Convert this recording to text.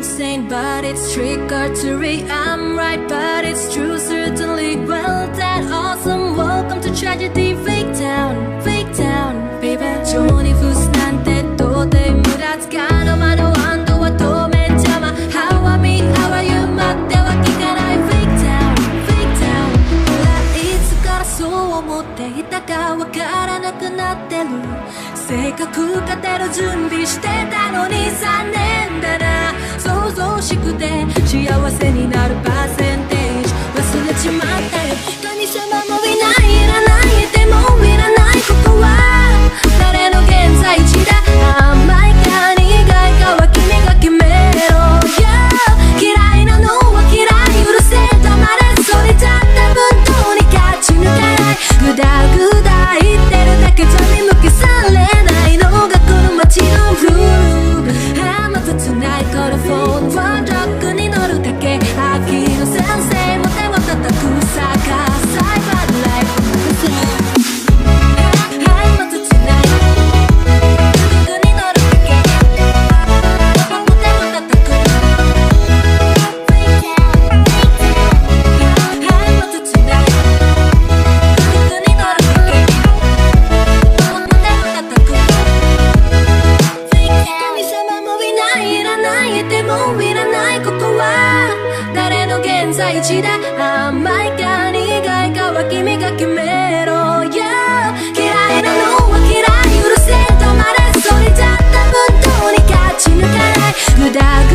I'm sane, but it's trick or treat. I'm right, but it's true, certainly. Well, that awesome. Welcome to tragedy, fake town, baby. 조니 후스 난때 도대 무라츠가 너만의 완도와 도매자마. How I mean, how are you? 맞대와 기가나의 fake town.俺いつからそう思っていたかわからなくなってる。せっかく勝てる準備してたのに3年だな。想像しくて幸せになるパーセンテージ忘れちまったよ。神様もいないいらないでもいらないここは誰の現在地だ。甘いか苦いかは君が決めろ、yeah、嫌いなのは嫌い許せたまれそれじゃった分当に勝ち抜かない。グダグダ言ってるだけじゃ見向きされないのがこの街のルール。またtonightこのフォンワンドロックに乗るだけ。秋の先生も手も叩くさかサイバーライフまたtonightロックに乗るだけ。手も叩くまたtonightロックに乗るだけ。手も叩く神様もいないいらないでもいらないここは誰の現在地だ。甘いか苦いかは君が決めろ、yeah、嫌いなのは嫌い許せ止まれそれじゃった分当に勝ち抜かない。グダグ